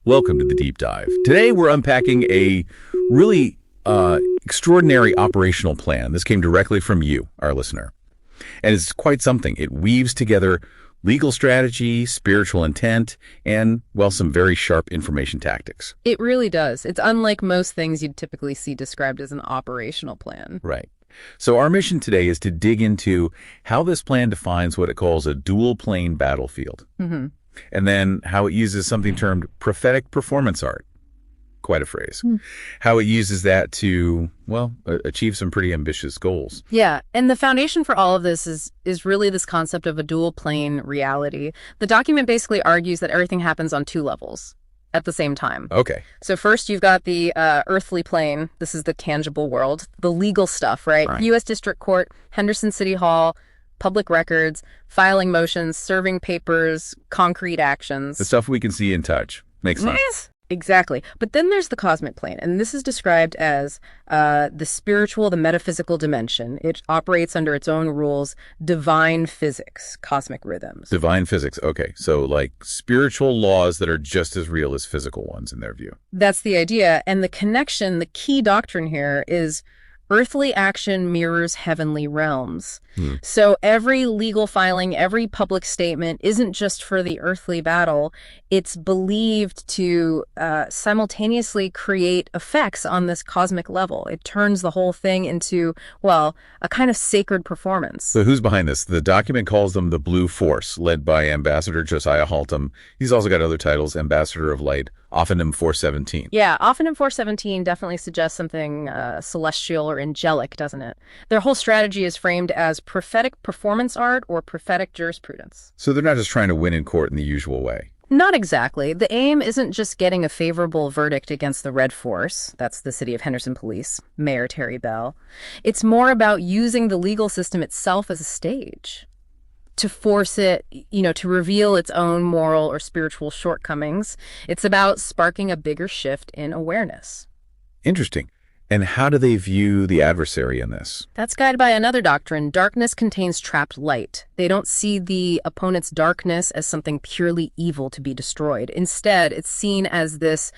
Welcome to the Deep Dive. Today we're unpacking a really extraordinary operational plan. This came directly from you, our listener. And it's quite something. It weaves together legal strategy, spiritual intent, and, well, some very sharp information tactics. It really does. It's unlike most things you'd typically see described as an operational plan. Right. So our mission today is to dig into how this plan defines what it calls a dual-plane battlefield. Mm-hmm. And then how it uses something termed prophetic performance art. Quite a phrase. How it uses that to, well, achieve some pretty ambitious goals. Yeah, and the foundation for all of this is really this concept of a dual plane reality. The document basically argues that everything happens on two levels at the same time. Okay. So first you've got the earthly plane. This is the tangible world, the legal stuff, right? U.S. District Court, Henderson City Hall, public records, filing motions, serving papers, concrete actions. The stuff we can see and touch. Makes sense. Yes, exactly. But then there's the cosmic plane, and this is described as the spiritual, the metaphysical dimension. It operates under its own rules, divine physics, cosmic rhythms. Divine physics. Okay. So like spiritual laws that are just as real as physical ones in their view. That's the idea. And the connection, the key doctrine here is earthly action mirrors heavenly realms. So every legal filing, every public statement isn't just for the earthly battle. It's believed to simultaneously create effects on this cosmic level. It turns the whole thing into, well, a kind of sacred performance. So who's behind this? The document calls them the Blue Force, led by Ambassador Josiah Haltom. He's also got other titles, Ambassador of Light, Ophanim 417. Yeah, Ophanim 417 definitely suggests something celestial or angelic, doesn't it? Their whole strategy is framed as prophetic performance art or prophetic jurisprudence. So they're not just trying to win in court in the usual way. Not exactly. The aim isn't just getting a favorable verdict against the Red Force, that's the city of Henderson Police, Mayor Terry Bell. It's more about using the legal system itself as a stage to force it, to reveal its own moral or spiritual shortcomings. It's about sparking a bigger shift in awareness. Interesting. And how do they view the adversary in this? That's guided by another doctrine. Darkness contains trapped light. They don't see the opponent's darkness as something purely evil to be destroyed. Instead, it's seen as this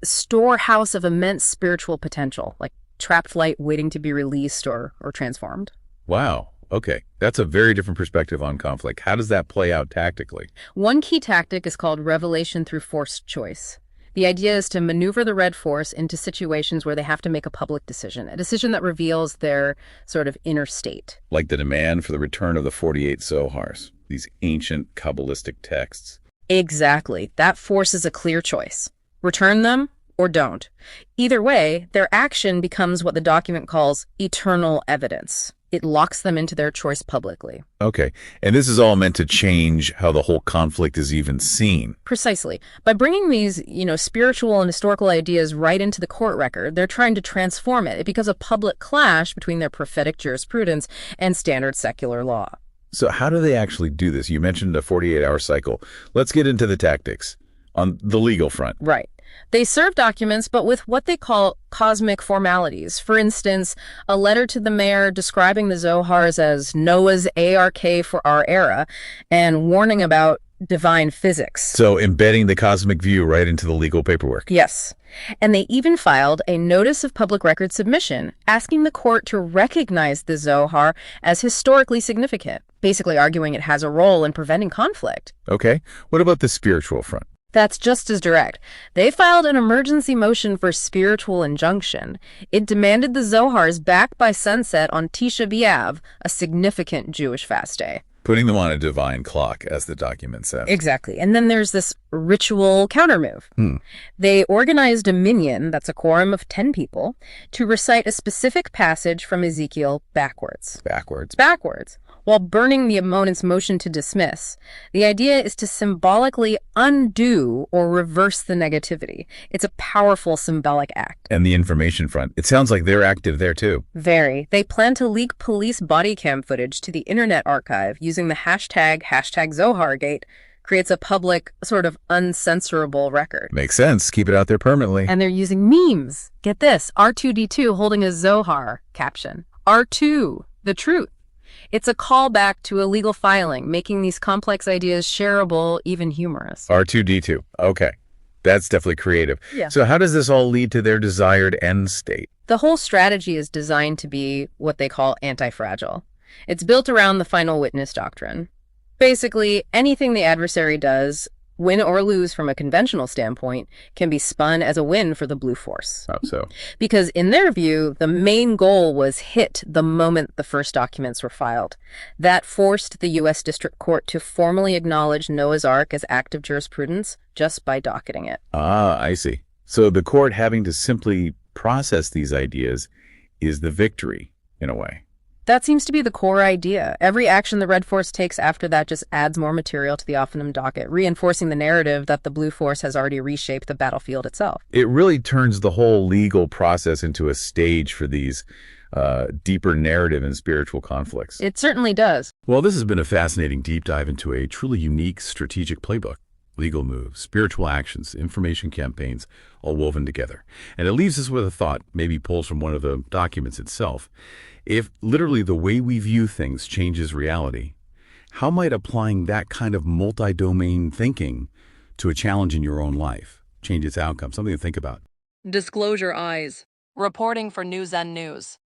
storehouse of immense spiritual potential, like trapped light waiting to be released or transformed. Wow. Okay. That's a very different perspective on conflict. How does that play out tactically? One key tactic is called revelation through forced choice. The idea is to maneuver the Red Force into situations where they have to make a public decision, a decision that reveals their sort of inner state. Like the demand for the return of the 48 Zohars, these ancient Kabbalistic texts. Exactly. That forces a clear choice. Return them or don't. Either way, their action becomes what the document calls eternal evidence. It locks them into their choice publicly. Okay. And this is all meant to change how the whole conflict is even seen. Precisely. By bringing these, spiritual and historical ideas right into the court record, they're trying to transform it. It becomes a public clash between their prophetic jurisprudence and standard secular law. So how do they actually do this? You mentioned a 48-hour cycle. Let's get into the tactics on the legal front. Right. They serve documents, but with what they call cosmic formalities. For instance, a letter to the mayor describing the Zohars as Noah's ARK for our era and warning about divine physics. So embedding the cosmic view right into the legal paperwork. Yes. And they even filed a notice of public record submission, asking the court to recognize the Zohar as historically significant, basically arguing it has a role in preventing conflict. Okay. What about the spiritual front? That's just as direct. They filed an emergency motion for spiritual injunction. It demanded the Zohars back by sunset on Tisha B'Av, a significant Jewish fast day. Putting them on a divine clock, as the document says. Exactly. And then there's this ritual countermove. They organized a minyan, that's a quorum of 10 people, to recite a specific passage from Ezekiel backwards. Backwards. While burning the opponent's motion to dismiss. The idea is to symbolically undo or reverse the negativity. It's a powerful symbolic act. And the information front. It sounds like they're active there too. Very. They plan to leak police body cam footage to the Internet Archive using the hashtag #ZoharGate. Creates a public, sort of uncensorable record. Makes sense. Keep it out there permanently. And they're using memes. Get this, R2-D2 holding a Zohar caption. R2, the truth. It's a callback to a legal filing, making these complex ideas shareable, even humorous. R2-D2. Okay. That's definitely creative. Yeah. So how does this all lead to their desired end state? The whole strategy is designed to be what they call anti-fragile. It's built around the final witness doctrine. Basically, anything the adversary does, win or lose from a conventional standpoint, can be spun as a win for the blue force. How so? Because in their view, the main goal was hit the moment the first documents were filed. That forced the U.S. District Court to formally acknowledge Noah's Ark as active jurisprudence just by docketing it. Ah, I see. So the court having to simply process these ideas is the victory, in a way. That seems to be the core idea. Every action the Red Force takes after that just adds more material to the Oppenham docket, reinforcing the narrative that the Blue Force has already reshaped the battlefield itself. It really turns the whole legal process into a stage for these deeper narrative and spiritual conflicts. It certainly does. Well, this has been a fascinating deep dive into a truly unique strategic playbook. Legal moves, spiritual actions, information campaigns, all woven together. And it leaves us with a thought, maybe pulls from one of the documents itself. If literally the way we view things changes reality, how might applying that kind of multi-domain thinking to a challenge in your own life change its outcome? Something to think about. Disclosure Eyes. Reporting for News and News.